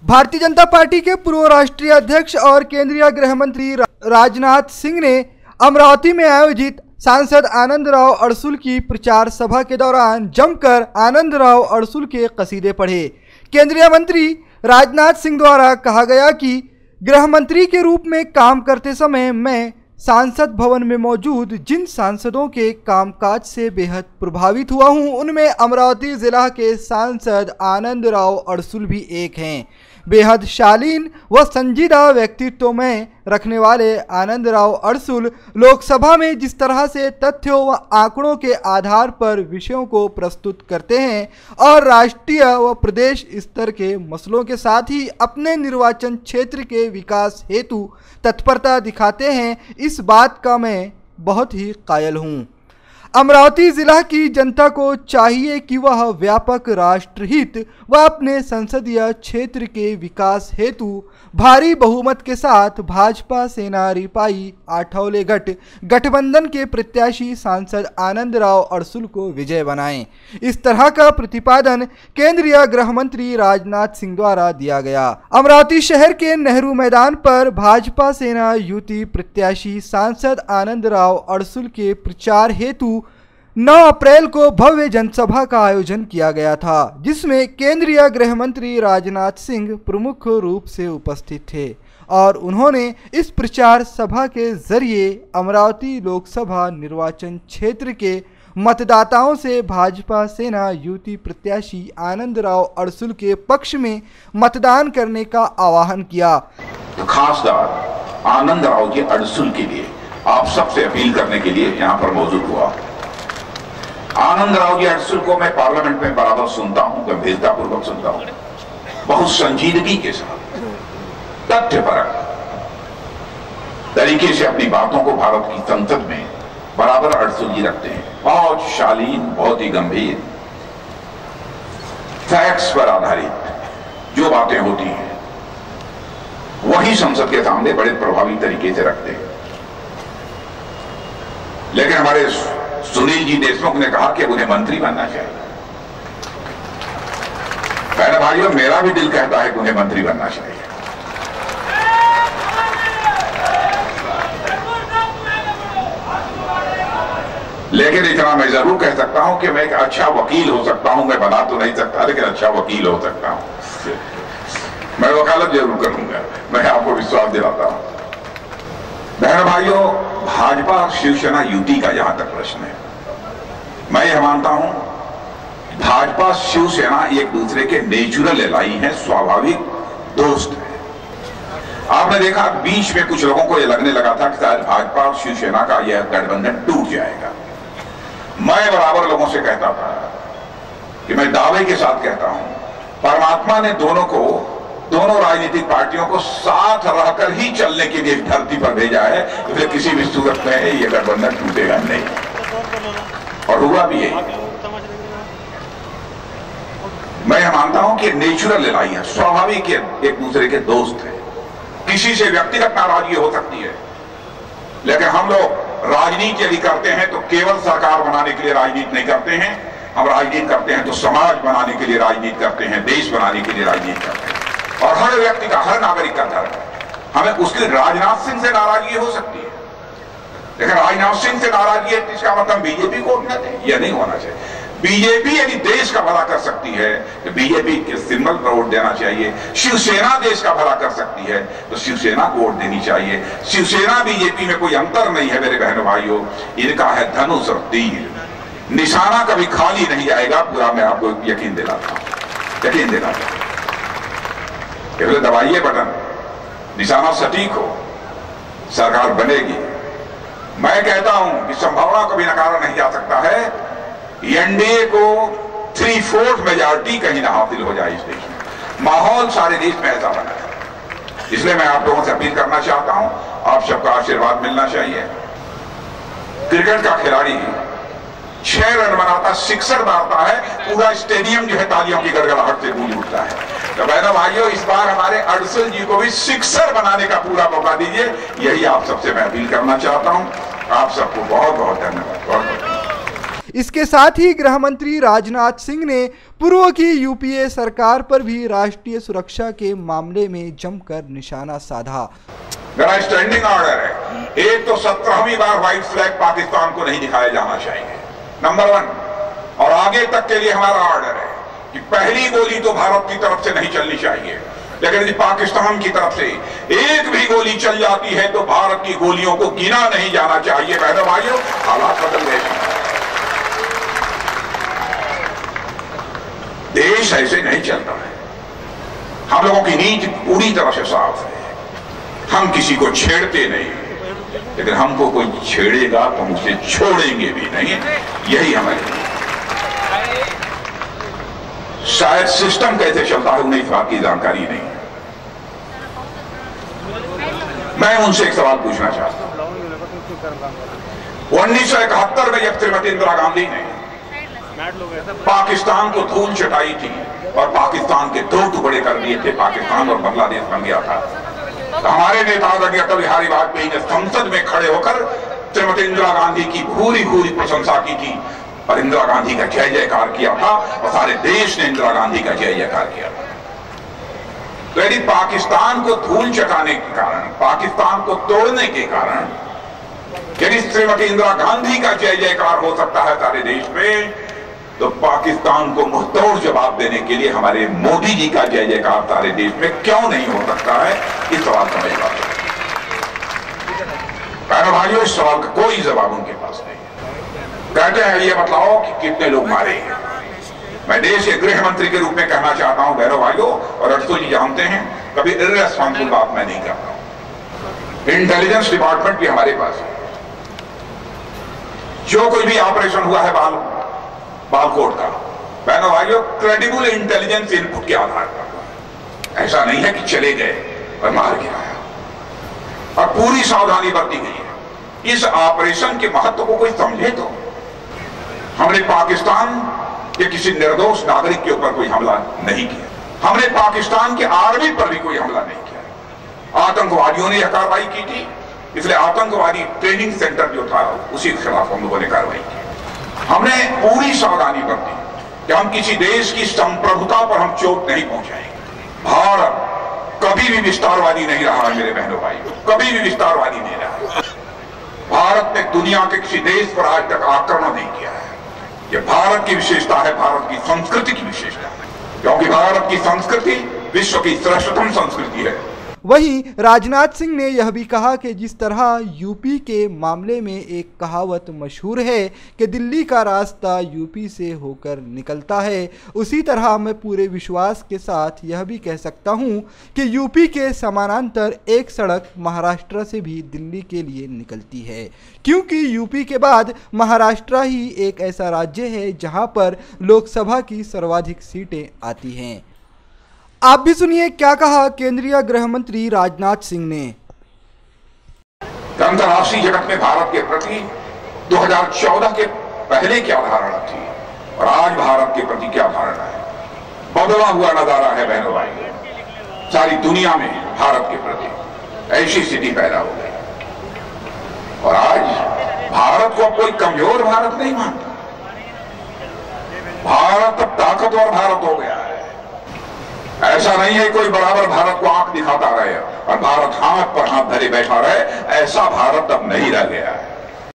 Bharatiya Janata party के पूर्व राष्ट्रीय अध्यक्ष और केंद्रीय गृह मंत्री राजनाथ सिंह ने अमरावती में आयोजित सांसद आनंदराव अडसुल की प्रचार सभा के दौरान जमकर आनंदराव अडसुल के कसीदे पढ़े। केंद्रीय मंत्री राजनाथ सिंह द्वारा कहा गया कि गृह मंत्री के रूप में काम करते समय मैं सांसद भवन में मौजूद जिन सांसदों के कामकाज से बेहद प्रभावित हुआ हूं, उनमें अमरावती जिला के सांसद आनंदराव अडसुल भी एक हैं। बेहद शालीन व संजीदा व्यक्तित्व में रखने वाले आनंदराव अडसुल लोकसभा में जिस तरह से तथ्यों व आंकड़ों के आधार पर विषयों को प्रस्तुत करते हैं और राष्ट्रीय व प्रदेश स्तर के मसलों के साथ ही अपने निर्वाचन क्षेत्र के विकास हेतु तत्परता दिखाते हैं, इस बात का मैं बहुत ही कायल हूँ। अमरावती जिला की जनता को चाहिए कि वह व्यापक राष्ट्रहित व अपने संसदीय क्षेत्र के विकास हेतु भारी बहुमत के साथ भाजपा सेना रिपाई आठौले गठबंधन के प्रत्याशी सांसद आनंदराव अडसुल को विजय बनाएं। इस तरह का प्रतिपादन केंद्रीय गृह मंत्री राजनाथ सिंह द्वारा दिया गया। अमरावती शहर के नेहरू मैदान पर भाजपा सेना युति प्रत्याशी सांसद आनंदराव अडसुल के प्रचार हेतु 9 अप्रैल को भव्य जनसभा का आयोजन किया गया था, जिसमें केंद्रीय गृह मंत्री राजनाथ सिंह प्रमुख रूप से उपस्थित थे और उन्होंने इस प्रचार सभा के जरिए अमरावती लोकसभा निर्वाचन क्षेत्र के मतदाताओं से भाजपा सेना युति प्रत्याशी आनंदराव अडसुल के पक्ष में मतदान करने का आह्वान किया। तो खासदार आनंदराव जी अडसुल के लिए आप सबसे अपील करने के लिए यहाँ पर मौजूद हुआ। आनंदराव जी अडसुल को मैं पार्लियामेंट में बराबर सुनता हूं, गंभीरता पूर्वक सुनता हूं, बहुत संजीदगी के साथ तथ्यपरक तरीके से अपनी बातों को भारत की संसद में बराबर अडसुल जी रखते हैं। बहुत शालीन, बहुत ही गंभीर, फैक्ट्स पर आधारित जो बातें होती हैं वही संसद के सामने बड़े प्रभावी तरीके से रखते हैं। लेकिन हमारे सुनील जी देशमुख ने कहा कि उन्हें मंत्री बनना चाहिए। पहले भाइयों, मेरा भी दिल कहता है कि उन्हें मंत्री बनना चाहिए, लेकिन इतना मैं जरूर कह सकता हूं कि मैं एक अच्छा वकील हो सकता हूं। मैं बना तो नहीं सकता, लेकिन अच्छा वकील हो सकता हूं। मैं वकालत जरूर करूंगा, मैं आपको विश्वास दिलाता हूं। बहन भाइयों, भाजपा शिवसेना युति का जहां तक प्रश्न है, मैं यह मानता हूं भाजपा शिवसेना एक दूसरे के नेचुरल एलाई हैं, स्वाभाविक दोस्त हैं। आपने देखा बीच में कुछ लोगों को यह लगने लगा था कि शायद भाजपा और शिवसेना का यह गठबंधन टूट जाएगा। मैं बराबर लोगों से कहता था कि मैं दावे के साथ कहता हूं, परमात्मा ने दोनों राजनीतिक पार्टियों को साथ रहकर ही चलने के लिए धरती पर भेजा है, इसलिए किसी भी सूरत में यह गठबंधन टूटेगा नहीं, और हुआ भी यही। मैं यह मानता हूं कि नेचुरल लड़ाई है, स्वाभाविक एक दूसरे के दोस्त हैं। किसी से व्यक्तिगत नाराजगी हो सकती है, लेकिन हम लोग राजनीति यदि करते हैं तो केवल सरकार बनाने के लिए राजनीति नहीं करते हैं। हम राजनीति करते हैं तो समाज बनाने के लिए राजनीति करते हैं, देश बनाने के लिए राजनीति करते हैं। और हर व्यक्ति का, हर नागरिक का धर्म है। हमें उसकी राजनाथ सिंह से नाराजगी हो सकती है, लेकिन राजनाथ सिंह से नाराजगी है इसका मतलब बीजेपी को वोट न दें, यह नहीं होना चाहिए। बीजेपी यदि देश का भला कर सकती है तो बीजेपी के सिंबल पर वोट देना चाहिए। शिवसेना देश का भला कर सकती है तो शिवसेना को वोट देनी चाहिए। शिवसेना बीजेपी में कोई अंतर नहीं है मेरे बहनों भाइयों, इनका है धनुष और तीर, निशाना कभी खाली नहीं जाएगा। पूरा मैं आपको यकीन दिलाता हूं, यकीन दिलाता हूं। दबाइए बटन, निशाना सटीक हो, सरकार बनेगी। मैं कहता हूं कि संभावना को भी नकारा नहीं जा सकता है। एनडीए को 3/4 मेजॉरिटी कहीं ना हासिल हो जाए इस देश में। माहौल सारे देश में ऐसा बना है, इसलिए मैं आप लोगों से अपील करना चाहता हूं, आप सबका आशीर्वाद मिलना चाहिए। क्रिकेट का खिलाड़ी 6 रन बनाता, सिक्सर मारता है, पूरा स्टेडियम जो है तालियों की गड़गड़ाहट से गूंज उठता है। तो बहनों भाइयों, इस बार हमारे अडसुल जी को भी सिक्सर बनाने का पूरा मौका दीजिए, यही आप सबसे मैं अपील करना चाहता हूं। आप सबको बहुत बहुत धन्यवाद। इसके साथ ही गृह मंत्री राजनाथ सिंह ने पूर्व की यूपीए सरकार पर भी राष्ट्रीय सुरक्षा के मामले में जमकर निशाना साधा। मेरा स्टैंडिंग ऑर्डर है, एक तो 17वीं बार व्हाइट फ्लैग पाकिस्तान को नहीं दिखाया जाना चाहिए, नंबर 1। और आगे तक के लिए हमारा ऑर्डर है कि पहली गोली तो भारत की तरफ से नहीं चलनी चाहिए, लेकिन यदि पाकिस्तान की तरफ से एक भी गोली चल जाती है तो भारत की गोलियों को गिना नहीं जाना चाहिए। बहनों भाइयों, हालात बदल गए, देश ऐसे नहीं चलता है। हम लोगों की नीति पूरी तरह से साफ है, हम किसी को छेड़ते नहीं, लेकिन हमको कोई छेड़ेगा तो हम उसे छोड़ेंगे भी नहीं, यही हमारी। शायद सिस्टम कैसे चलता है उन्हें इस बात की जानकारी नहीं। मैं उनसे एक सवाल पूछना चाहता हूं। 1971 में जब श्रीमती इंदिरा गांधी ने पाकिस्तान को धूल चटाई थी और पाकिस्तान के 2 टुकड़े कर दिए थे, पाकिस्तान और बांग्लादेश बन गया था, तो हमारे नेता अटल बिहारी वाजपेयी ने संसद में खड़े होकर श्रीमती इंदिरा गांधी की भूरी भूरी प्रशंसा की थी और इंदिरा गांधी का जय जयकार किया था और सारे देश ने इंदिरा गांधी का जय जयकार किया था। तो यदि पाकिस्तान को धूल चटाने के कारण, पाकिस्तान को तोड़ने के कारण यदि श्रीमती इंदिरा गांधी का जय जयकार हो सकता है सारे देश में, तो पाकिस्तान को मुंहतोड़ जवाब देने के लिए हमारे मोदी जी का जय जयकार सारे देश में क्यों नहीं हो सकता है? इस सवाल का मैं जवाब दूं। बहनों भाइयों, इस सवाल का कोई जवाब उनके पास नहीं है। कहते हैं ये बताओ कि कितने लोग मारे हैं। मैं देश के गृह मंत्री के रूप में कहना चाहता हूं बहनों भाइयों, और अरसू जी जानते हैं कभी इर्रेस्पॉन्सिबल बात मैं नहीं करता हूं। इंटेलिजेंस डिपार्टमेंट भी हमारे पास है। जो कोई भी ऑपरेशन हुआ है बालकोट का, बहनों भाइयों, क्रेडिबल इंटेलिजेंस इनपुट के आधार पर, ऐसा नहीं है कि चले गए और मार गिराया, और पूरी सावधानी बरती गई है। इस ऑपरेशन के महत्व को कोई समझे तो हमने पाकिस्तान के किसी निर्दोष नागरिक के ऊपर कोई हमला नहीं किया, हमने पाकिस्तान के आर्मी पर भी कोई हमला नहीं किया। आतंकवादियों ने यह कार्रवाई की थी, इसलिए आतंकवादी ट्रेनिंग सेंटर जो था उसी के खिलाफ हम लोगों ने कार्रवाई की। हमने पूरी सावधानी बरती कि हम किसी देश की संप्रभुता पर हम चोट नहीं पहुंचाएंगे। भारत कभी भी विस्तारवादी नहीं रहा है मेरे बहनों भाइयों, कभी भी विस्तारवादी नहीं रहा। भारत ने दुनिया के किसी देश पर आज तक आक्रमण नहीं किया है। यह भारत की विशेषता है, भारत की संस्कृति की विशेषता है, क्योंकि भारत की संस्कृति विश्व की श्रेष्ठतम संस्कृति है। वहीं राजनाथ सिंह ने यह भी कहा कि जिस तरह यूपी के मामले में एक कहावत मशहूर है कि दिल्ली का रास्ता यूपी से होकर निकलता है, उसी तरह मैं पूरे विश्वास के साथ यह भी कह सकता हूं कि यूपी के समानांतर एक सड़क महाराष्ट्र से भी दिल्ली के लिए निकलती है, क्योंकि यूपी के बाद महाराष्ट्र ही एक ऐसा राज्य है जहां पर लोकसभा की सर्वाधिक सीटें आती हैं। आप भी सुनिए क्या कहा केंद्रीय गृह मंत्री राजनाथ सिंह ने। अंतर्राष्ट्रीय जगत में भारत के प्रति 2014 के पहले क्या धारणा थी और आज भारत के प्रति क्या धारणा है, बदला हुआ नजारा है बहनों भाइयों। सारी दुनिया में भारत के प्रति ऐसी स्थिति पैदा हो गई और आज भारत को कोई कमजोर भारत नहीं मानता, भारत अब ताकतवर भारत हो गया है। ऐसा नहीं है कोई बराबर भारत को आंख दिखाता रहे और भारत हाथ पर हाथ धरे बैठा रहे, ऐसा भारत अब नहीं रह गया है।